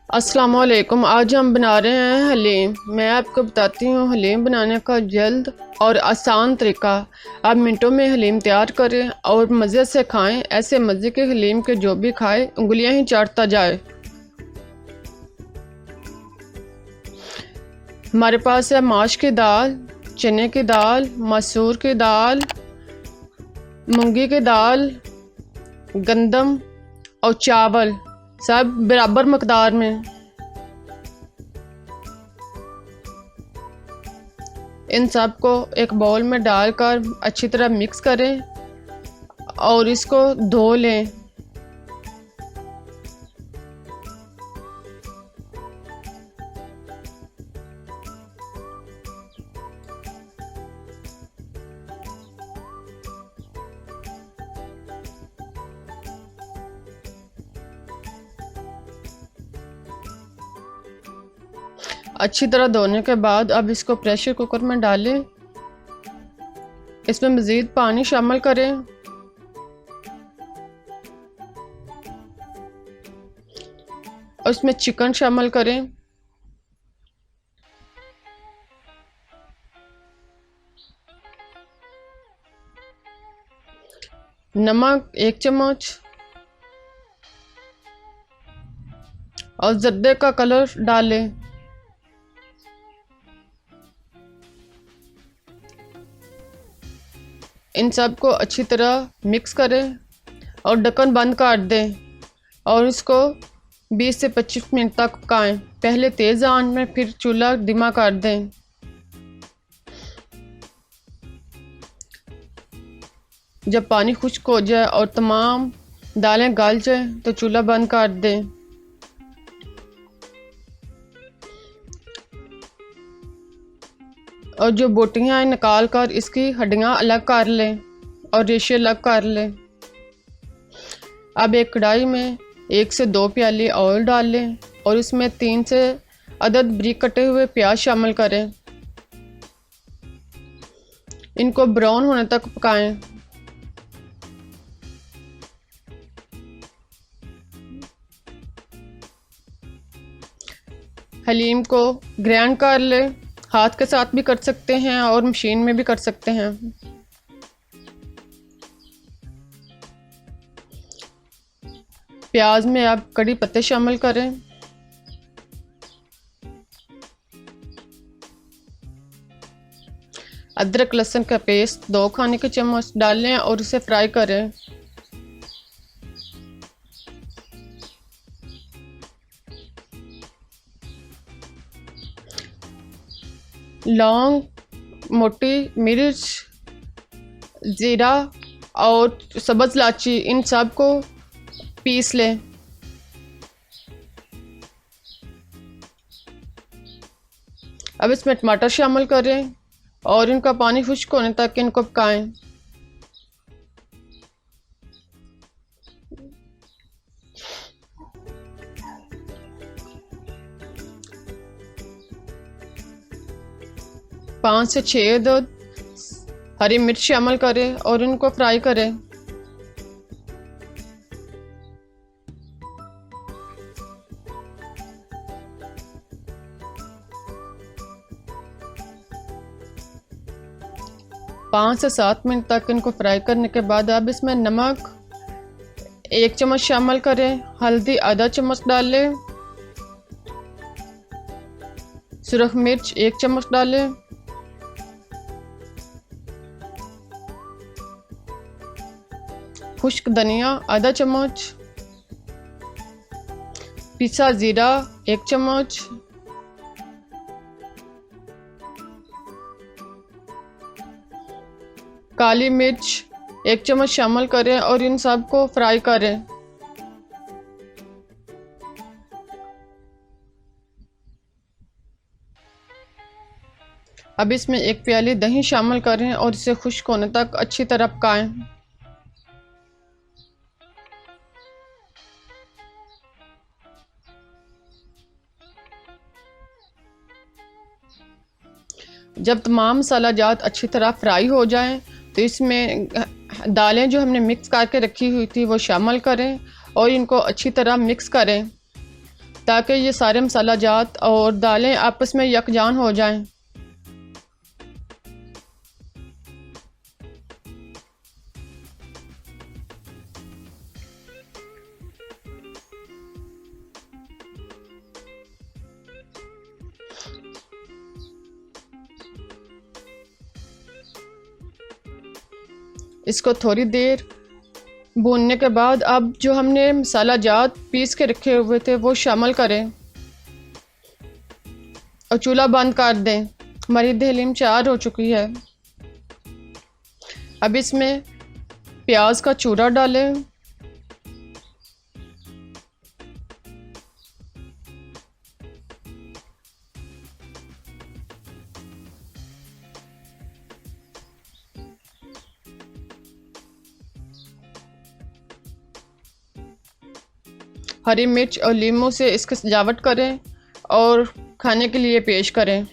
अस्सलाम वालेकुम। आज हम बना रहे हैं हलीम। मैं आपको बताती हूँ हलीम बनाने का जल्द और आसान तरीका। आप मिनटों में हलीम तैयार करें और मज़े से खाएं। ऐसे मज़े के हलीम के जो भी खाए उंगलियां ही चाटता जाए। हमारे पास है माश की दाल, चने की दाल, मसूर की दाल, मूंगी की दाल, गंदम और चावल, सब बराबर मकदार में। इन सब को एक बाउल में डालकर अच्छी तरह मिक्स करें और इसको धो लें। अच्छी तरह धोने के बाद अब इसको प्रेशर कुकर में डालें। इसमें मज़ीद पानी शामिल करें और इसमें चिकन शामिल करें। नमक 1 चम्मच और जर्दे का कलर डालें। इन सब को अच्छी तरह मिक्स करें और ढक्कन बंद कर दें और इसको 20 से 25 मिनट तक पकाएं। पहले तेज़ आंच में, फिर चूल्हा धीमा कर दें। जब पानी खुश्क हो जाए और तमाम दालें गल जाए तो चूल्हा बंद कर दें। और जो बोटियां हैं निकाल कर इसकी हड्डियां अलग कर लें और रेशे अलग कर लें। अब एक कढ़ाई में 1 से 2 प्याली ऑयल डाल लें और इसमें 3 से अदद बारीक कटे हुए प्याज शामिल करें। इनको ब्राउन होने तक पकाएं। हलीम को ग्राइंड कर लें। हाथ के साथ भी कर सकते हैं और मशीन में भी कर सकते हैं। प्याज में आप कड़ी पत्ते शामिल करें। अदरक लहसुन का पेस्ट 2 खाने के चम्मच डालें और इसे फ्राई करें। लौंग, मोटी मिर्च, ज़ीरा और सब्ज़ इलायची, इन सब को पीस लें। अब इसमें टमाटर शामिल करें और इनका पानी खुश्क होने तक इनको पकाएं। पाँच से 6 अदद हरी मिर्च शामिल करें और इनको फ्राई करें। पाँच से 7 मिनट तक इनको फ्राई करने के बाद अब इसमें नमक 1 चम्मच शामिल करें, हल्दी आधा चम्मच डालें, सुरख मिर्च 1 चम्मच डालें, खुश्क धनिया आधा चम्मच, पिसा ज़ीरा 1 चम्मच, काली मिर्च 1 चम्मच शामिल करें और इन सब को फ्राई करें। अब इसमें 1 प्याली दही शामिल करें और इसे खुश्क होने तक अच्छी तरह पकाएं। जब तमाम मसाला जात अच्छी तरह फ्राई हो जाएं तो इसमें दालें जो हमने मिक्स करके रखी हुई थी वो शामिल करें और इनको अच्छी तरह मिक्स करें ताकि ये सारे मसाला जात और दालें आपस में यकजान हो जाएं। इसको थोड़ी देर भूनने के बाद अब जो हमने मसाला जात पीस के रखे हुए थे वो शामिल करें और चूल्हा बंद कर दें। हमारी दहलीम तैयार हो चुकी है। अब इसमें प्याज का चूरा डालें, हरी मिर्च और लीमू से इसकी सजावट करें और खाने के लिए पेश करें।